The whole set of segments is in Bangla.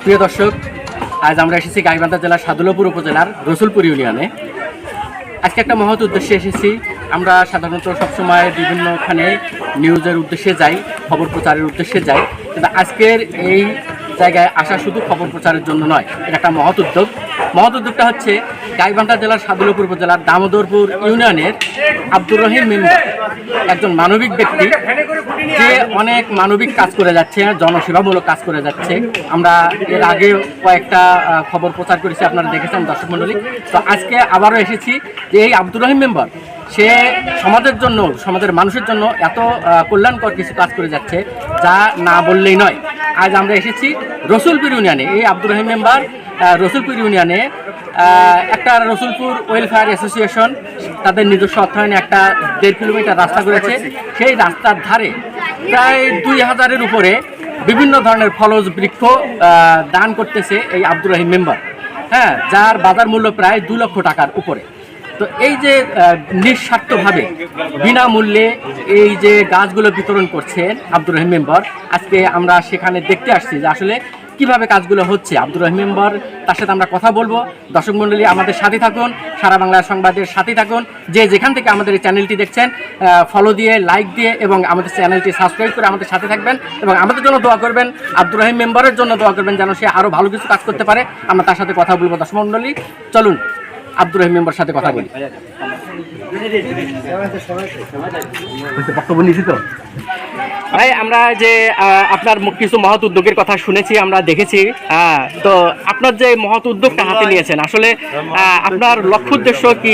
প্রিয় দর্শক, আজ আমরা এসেছি গাইবান্ধা জেলার সাদুল্লাপুর উপজেলার রসুলপুর ইউনিয়নে। আজকে একটা মহৎ উদ্দেশ্যে এসেছি। আমরা সাধারণত সবসময় বিভিন্নখানে নিউজের উদ্দেশ্যে যাই, খবর প্রচারের উদ্দেশ্যে যাই, কিন্তু আজকের এই জায়গায় আসা শুধু খবর প্রচারের জন্য নয়, এটা একটা মহৎ উদ্যোগ। মহৎ উদ্যোগটা হচ্ছে গাইবান্ধা জেলার সাদুল্লাপুর উপজেলার দামোদরপুর ইউনিয়নের আব্দুর রহিম মেম্বার, একজন মানবিক ব্যক্তি যে অনেক মানবিক কাজ করে যাচ্ছে, জনসেবামূলক কাজ করে যাচ্ছে। আমরা এর আগে কয়েকটা খবর প্রচার করেছি, আপনারা দেখেছেন দর্শক মণ্ডলী। তো আজকে আবারও এসেছি যে এই আব্দুর রহিম মেম্বার সে সমাজের জন্য, সমাজের মানুষের জন্য এত কল্যাণকর কিছু কাজ করে যাচ্ছে যা না বললেই নয়। আজ আমরা এসেছি রসুলপুর ইউনিয়নে। এই আব্দুর রহিম মেম্বার রসুলপুর ইউনিয়নে একটা রসুলপুর ওয়েলফেয়ার অ্যাসোসিয়েশন তাদের নিজস্ব অর্থায়নে একটা 1.5 কিলোমিটার রাস্তা করেছে। সেই রাস্তার ধারে প্রায় 2000-এর উপরে বিভিন্ন ধরনের ফলজ বৃক্ষ দান করতেছে এই আব্দুর রহিম মেম্বার, হ্যাঁ, যার বাজার মূল্য প্রায় 2 লক্ষ টাকার উপরে। তো এই যে নিঃস্বার্থভাবে বিনামূল্যে এই যে গাছগুলো বিতরণ করছেন আব্দুর রহিম মেম্বার, আজকে আমরা সেখানে দেখতে আসছি যে আসলে কিভাবে কাজগুলো হচ্ছে। আব্দুর রহিম মেম্বার, তার সাথে আমরা কথা বলবো। দর্শক মণ্ডলী, আমাদের সাথে থাকুন, সারা বাংলা সংবাদের সাথে থাকুন। যে যেখান থেকে আমাদের এই চ্যানেলটি দেখছেন, ফলো দিয়ে, লাইক দিয়ে এবং আমাদের চ্যানেলটি সাবস্ক্রাইব করে আমাদের সাথে থাকবেন এবং আমাদের জন্য দোয়া করবেন, আব্দুর রহিম মেম্বারের জন্য দোয়া করবেন যেন সে আরও ভালো কিছু কাজ করতে পারে। আমরা তার সাথে কথা বলবো। দর্শক মণ্ডলী, চলুন আব্দুর রহিম মেম্বার সাথে কথা বলি। বক্তব্য নিয়েছি তো ভাই, আমরা যে আপনার কিছু মহৎ উদ্যোগের কথা শুনেছি, আমরা দেখেছি। তো আপনার যে মহৎ উদ্যোগটা হাতে নিয়েছেন, আসলে আপনার লক্ষ্য উদ্দেশ্য কি,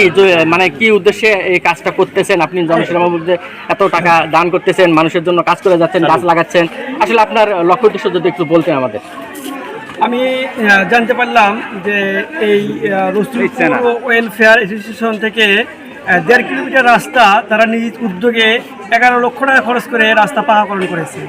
মানে কি উদ্দেশ্যে এই কাজটা করতেছেন? আপনি জনসেবার মধ্যে এত টাকা দান করতেছেন, মানুষের জন্য কাজ করে যাচ্ছেন, গাছ লাগাচ্ছেন, আসলে আপনার লক্ষ্য উদ্দেশ্য যদি একটু বলতেন আমাদের। আমি জানতে পারলাম যে এই রসুলপুর ওয়েলফেয়ার অ্যাসোসিয়েশন থেকে 1.5 কিলোমিটার রাস্তা তারা নিজ উদ্যোগে 11 লক্ষ টাকা খরচ করে রাস্তা পাকাকরণ করেছে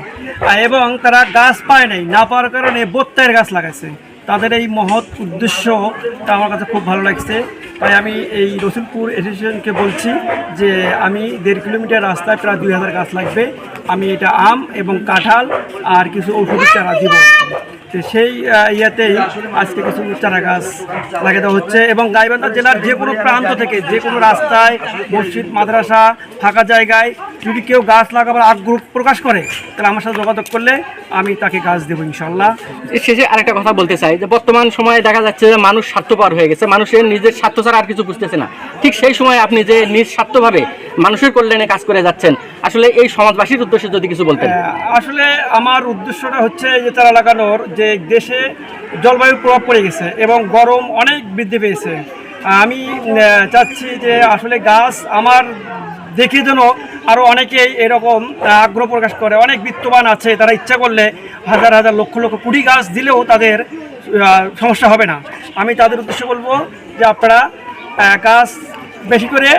এবং তারা গাছ পায় নাই, না পাওয়ার কারণে 72 গাছ লাগাইছে। তাদের এই মহৎ উদ্দেশ্যটা আমার কাছে খুব ভালো লাগছে। তাই আমি এই রসুলপুর অ্যাসোসিয়েশনকে বলছি যে আমি 1.5 কিলোমিটার রাস্তায় প্রায় 2000 গাছ লাগবে। আমি এটা আম এবং কাঁঠাল আর কিছু ঔষধি চারা দিব। তো সেই ইয়েতেই আজকে কিছু চারা গাছ লাগিয়ে দেওয়া হচ্ছে এবং গাইবান্ধা জেলার যে কোনো প্রান্ত থেকে, যে কোনো রাস্তায়, মসজিদ, মাদ্রাসা, ফাঁকা জায়গায় যদি কেউ গাছ লাগাবার আগ্রহ প্রকাশ করে তাহলে আমার সাথে যোগাযোগ করলে আমি তাকে গাছ দেবো ইনশাল্লাহ। শেষে আরেকটা কথা বলতে চাই যে বর্তমান সময়ে দেখা যাচ্ছে যে মানুষ স্বার্থপর হয়ে গেছে, মানুষের নিজের স্বার্থ ছাড়া আর কিছু বুঝতেছে না। ঠিক সেই সময় আপনি যে নিঃস্বার্থভাবে মানুষের কল্যাণে কাজ করে যাচ্ছেন, আসলে এই সমাজবাসীর উদ্দেশ্যে যদি কিছু বলতেন। আসলে আমার উদ্দেশ্যটা হচ্ছে যে চারা লাগানোর, যে দেশে জলবায়ুর প্রভাব পড়ে গেছে এবং গরম অনেক বৃদ্ধি পেয়েছে। আমি চাচ্ছি যে আসলে গাছ আমার দেখে যেন আরও অনেকেই এরকম আগ্রহ প্রকাশ করে। অনেক বিত্তবান আছে, তারা ইচ্ছা করলে হাজার হাজার লক্ষ লক্ষ কোটি গাছ দিলেও তাদের সমস্যা হবে না। আমি তাদের উদ্দেশ্যে বলবো যে আপনারা গাছ বেশি করে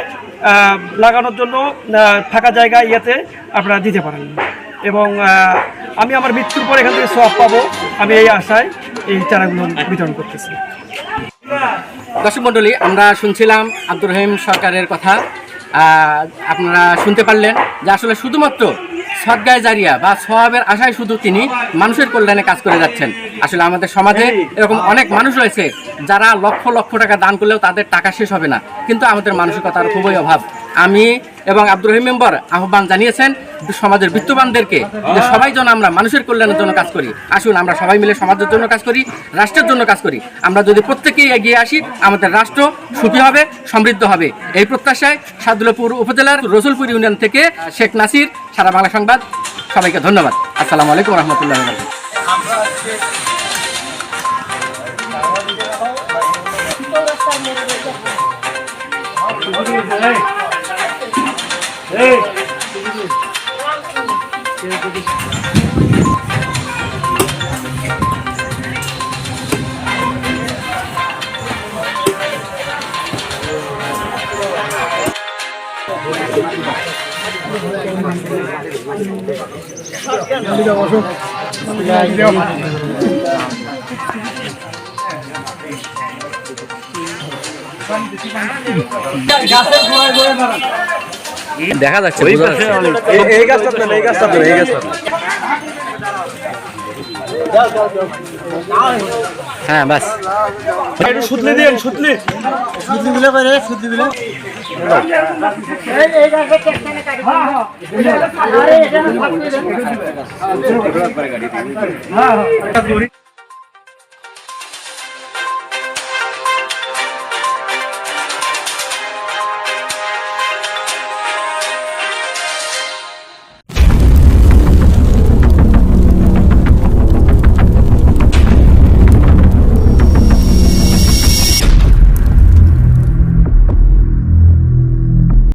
লাগানোর জন্য ফাঁকা জায়গা ইয়েতে আপনারা দিতে পারেন এবং আমি আমার মৃত্যুর পর এখান থেকে সওয়াব পাবো, আমি এই আশায় এই চারাগুলো বিতরণ করতেছি। দর্শক মণ্ডলী, আমরা শুনছিলাম আব্দুর রহিম সরকারের কথা। আপনারা শুনতে পারলেন যে আসলে শুধুমাত্র সদগায়ে জারিয়া বা সওয়াবের আশায় শুধু তিনি মানুষের কল্যাণে কাজ করে যাচ্ছেন। আসলে আমাদের সমাজে এরকম অনেক মানুষ রয়েছে যারা লক্ষ লক্ষ টাকা দান করলেও তাদের টাকা শেষ হবে না, কিন্তু আমাদের মানসিকতার খুবই অভাব। আমি এবং আব্দুর রহিম মেম্বার আহ্বান জানিয়েছেন সমাজের বিত্তবানদেরকে যে সবাই যেন আমরা মানুষের কল্যাণের জন্য কাজ করি। আসুন আমরা সবাই মিলে সমাজের জন্য কাজ করি, রাষ্ট্রের জন্য কাজ করি। আমরা যদি প্রত্যেকেই এগিয়ে আসি, আমাদের রাষ্ট্র সুখী হবে, সমৃদ্ধ হবে। এই প্রত্যাশায় সাদুল্লাপুর উপজেলার রসুলপুর ইউনিয়ন থেকে শেখ নাসির, সারা বাংলা সংবাদ। সবাইকে ধন্যবাদ। আসসালামু আলাইকুম রহমতুল্লাহ। দেখা যাচ্ছে এই গাছটা হ্যাঁ বাস একটু সুতলি দিন, সুতলি দিলে পারে, সুতলি দিলে হ্যাঁ